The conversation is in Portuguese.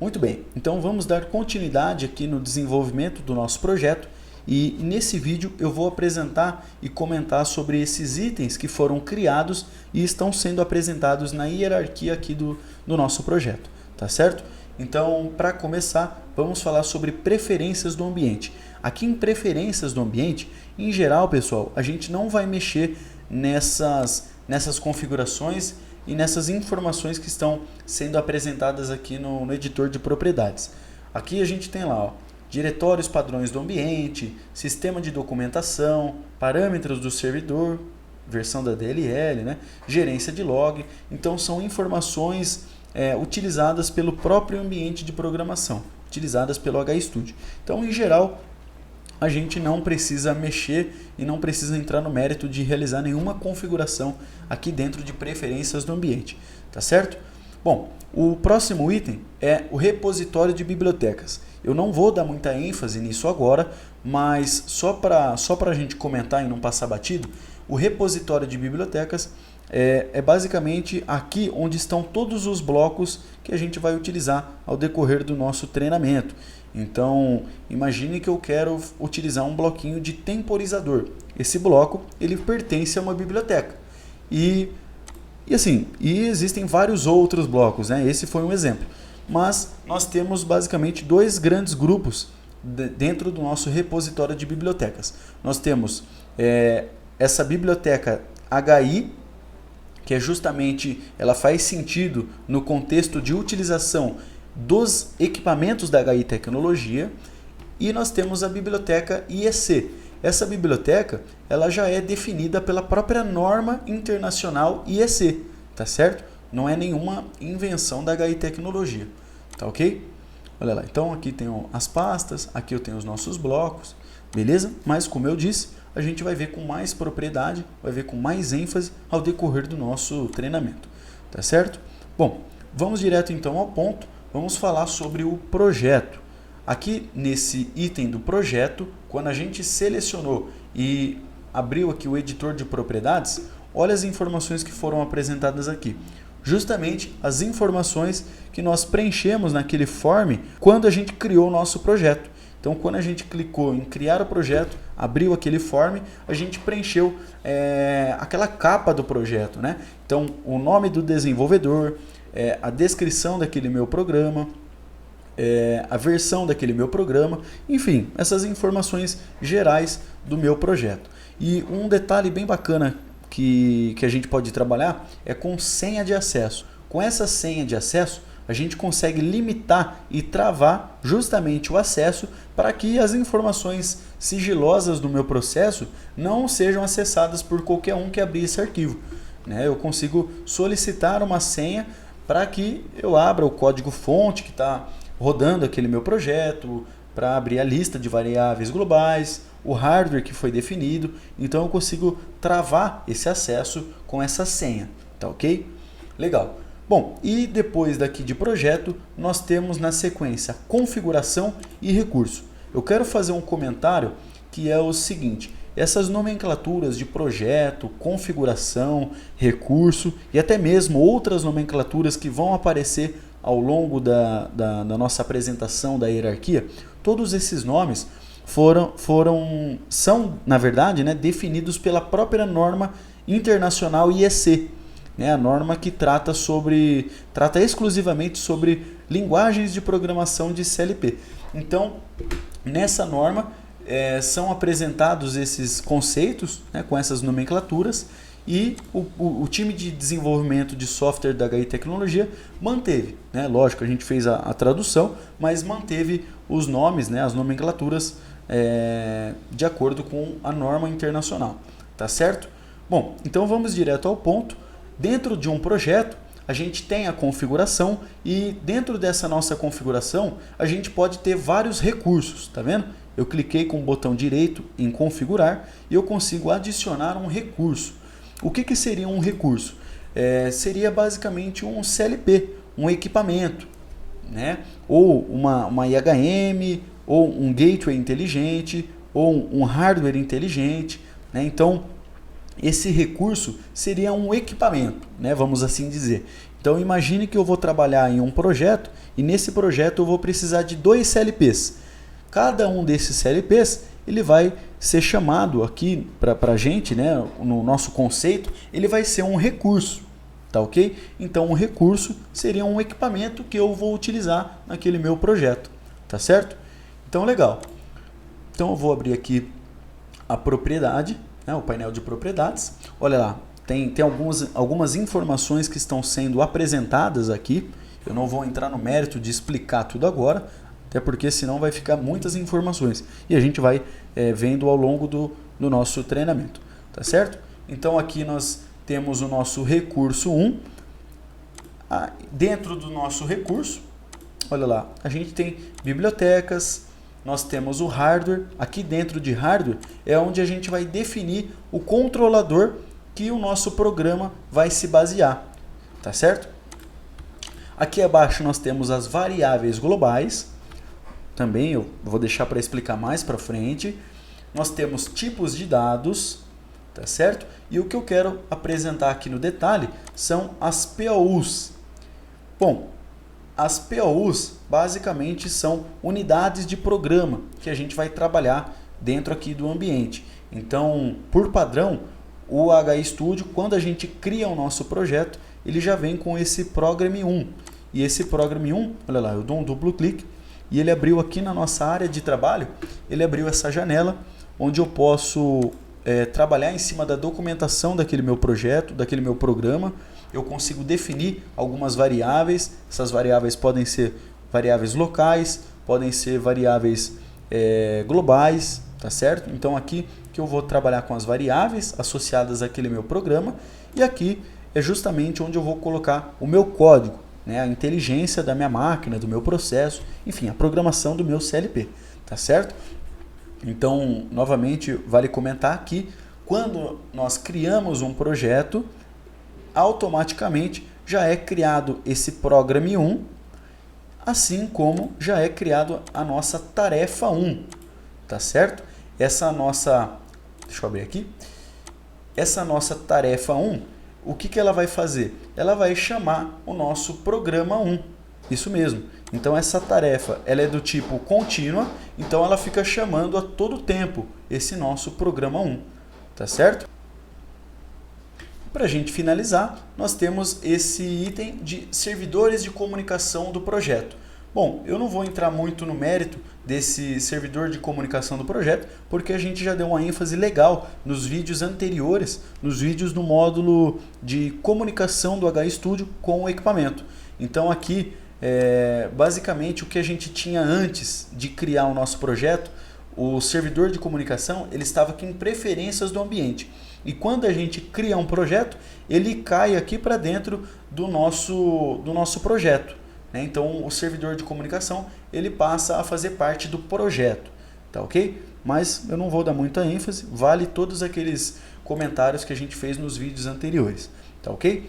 Muito bem, então vamos dar continuidade aqui no desenvolvimento do nosso projeto e nesse vídeo eu vou apresentar e comentar sobre esses itens que foram criados e estão sendo apresentados na hierarquia aqui do nosso projeto, tá certo? Então, para começar, vamos falar sobre preferências do ambiente. Aqui em preferências do ambiente, em geral, pessoal, a gente não vai mexer nessas configurações e nessas informações que estão sendo apresentadas aqui no editor de propriedades. Aqui a gente tem lá, ó, diretórios padrões do ambiente, sistema de documentação, parâmetros do servidor, versão da DLL, né? Gerência de log. Então são informações utilizadas pelo próprio ambiente de programação, utilizadas pelo HStudio. Então, em geral, a gente não precisa mexer e não precisa entrar no mérito de realizar nenhuma configuração aqui dentro de preferências do ambiente, tá certo? Bom, o próximo item é o repositório de bibliotecas. Eu não vou dar muita ênfase nisso agora, mas só para a gente comentar e não passar batido, o repositório de bibliotecas é basicamente aqui onde estão todos os blocos que a gente vai utilizar ao decorrer do nosso treinamento. Então, imagine que eu quero utilizar um bloquinho de temporizador. Esse bloco, ele pertence a uma biblioteca. E existem vários outros blocos, né? Esse foi um exemplo. Mas nós temos basicamente dois grandes grupos dentro do nosso repositório de bibliotecas. Nós temos essa biblioteca HI, que é justamente, ela faz sentido no contexto de utilização dos equipamentos da HI Tecnologia, e nós temos a biblioteca IEC. Essa biblioteca, ela já é definida pela própria norma internacional IEC, tá certo? Não é nenhuma invenção da HI Tecnologia, tá ok? Olha lá, então aqui tem as pastas, aqui eu tenho os nossos blocos, beleza? Mas como eu disse, a gente vai ver com mais propriedade, vai ver com mais ênfase ao decorrer do nosso treinamento, tá certo? Bom, vamos direto então ao ponto, vamos falar sobre o projeto. Aqui nesse item do projeto, quando a gente selecionou e abriu aqui o editor de propriedades, olha as informações que foram apresentadas aqui. Justamente as informações que nós preenchemos naquele form quando a gente criou o nosso projeto. Então, quando a gente clicou em criar o projeto, abriu aquele form, a gente preencheu aquela capa do projeto, né? Então, o nome do desenvolvedor, a descrição daquele meu programa, a versão daquele meu programa, enfim, essas informações gerais do meu projeto. E um detalhe bem bacana que a gente pode trabalhar é com senha de acesso. Com essa senha de acesso, a gente consegue limitar e travar justamente o acesso para que as informações sigilosas do meu processo não sejam acessadas por qualquer um que abrir esse arquivo, né? Eu consigo solicitar uma senha para que eu abra o código-fonte que está rodando aquele meu projeto, para abrir a lista de variáveis globais, o hardware que foi definido. Então eu consigo travar esse acesso com essa senha, tá ok? Legal. Bom, e depois daqui de projeto, nós temos na sequência configuração e recurso. Eu quero fazer um comentário que é o seguinte: essas nomenclaturas de projeto, configuração, recurso e até mesmo outras nomenclaturas que vão aparecer ao longo da nossa apresentação da hierarquia, todos esses nomes são, na verdade, né, definidos pela própria norma internacional IEC, né, a norma que trata exclusivamente sobre linguagens de programação de CLP. Então, nessa norma são apresentados esses conceitos, né, com essas nomenclaturas, e o time de desenvolvimento de software da HI Tecnologia manteve, né? Lógico, a gente fez a tradução, mas manteve os nomes, né, as nomenclaturas de acordo com a norma internacional, tá certo? Bom, então vamos direto ao ponto. Dentro de um projeto, a gente tem a configuração e dentro dessa nossa configuração, a gente pode ter vários recursos, tá vendo? Eu cliquei com o botão direito em configurar e eu consigo adicionar um recurso. O que seria um recurso? Seria basicamente um CLP, um equipamento, né? Ou uma IHM, ou um gateway inteligente, ou um hardware inteligente, né? Então, esse recurso seria um equipamento, né? Vamos assim dizer. Então imagine que eu vou trabalhar em um projeto e nesse projeto eu vou precisar de 2 CLPs. Cada um desses CLPs ele vai ser chamado aqui para a gente, né, no nosso conceito, ele vai ser um recurso, tá ok? Então um recurso seria um equipamento que eu vou utilizar naquele meu projeto, tá certo? Então legal. Então eu vou abrir aqui a propriedade, né, o painel de propriedades. Olha lá, tem algumas informações que estão sendo apresentadas aqui. Eu não vou entrar no mérito de explicar tudo agora, até porque senão vai ficar muitas informações. E a gente vai vendo ao longo do nosso treinamento, tá certo? Então aqui nós temos o nosso recurso 1. Dentro do nosso recurso, olha lá, a gente tem bibliotecas, nós temos o hardware. Aqui dentro de hardware é onde a gente vai definir o controlador que o nosso programa vai se basear, tá certo? Aqui abaixo nós temos as variáveis globais, também eu vou deixar para explicar mais para frente. Nós temos tipos de dados, tá certo? E o que eu quero apresentar aqui no detalhe são as POUs. Bom, as POUs basicamente são unidades de programa que a gente vai trabalhar dentro aqui do ambiente. Então, por padrão, o HI Studio, quando a gente cria o nosso projeto, ele já vem com esse Program 1. E esse Program 1, olha lá, eu dou um duplo clique e ele abriu aqui na nossa área de trabalho, ele abriu essa janela onde eu posso trabalhar em cima da documentação daquele meu projeto, daquele meu programa. Eu consigo definir algumas variáveis. Essas variáveis podem ser variáveis locais, podem ser variáveis globais, tá certo? Então aqui que eu vou trabalhar com as variáveis associadas àquele meu programa, e aqui é justamente onde eu vou colocar o meu código, né? A inteligência da minha máquina, do meu processo, enfim, a programação do meu CLP, tá certo? Então, novamente, vale comentar aqui, quando nós criamos um projeto, automaticamente já é criado esse Program 1, assim como já é criado a nossa tarefa 1, tá certo? Essa nossa, deixa eu abrir aqui, essa nossa tarefa 1, o que ela vai fazer? Ela vai chamar o nosso programa 1, isso mesmo. Então essa tarefa ela é do tipo contínua, então ela fica chamando a todo tempo esse nosso programa 1, tá certo? Para a gente finalizar, nós temos esse item de servidores de comunicação do projeto. Bom, eu não vou entrar muito no mérito desse servidor de comunicação do projeto, porque a gente já deu uma ênfase legal nos vídeos anteriores, nos vídeos no módulo de comunicação do HI Studio com o equipamento. Então aqui, basicamente o que a gente tinha antes de criar o nosso projeto, o servidor de comunicação ele estava aqui em preferências do ambiente. E quando a gente cria um projeto, ele cai aqui para dentro do nosso projeto. Então o servidor de comunicação ele passa a fazer parte do projeto, tá ok? Mas eu não vou dar muita ênfase, vale todos aqueles comentários que a gente fez nos vídeos anteriores, tá ok?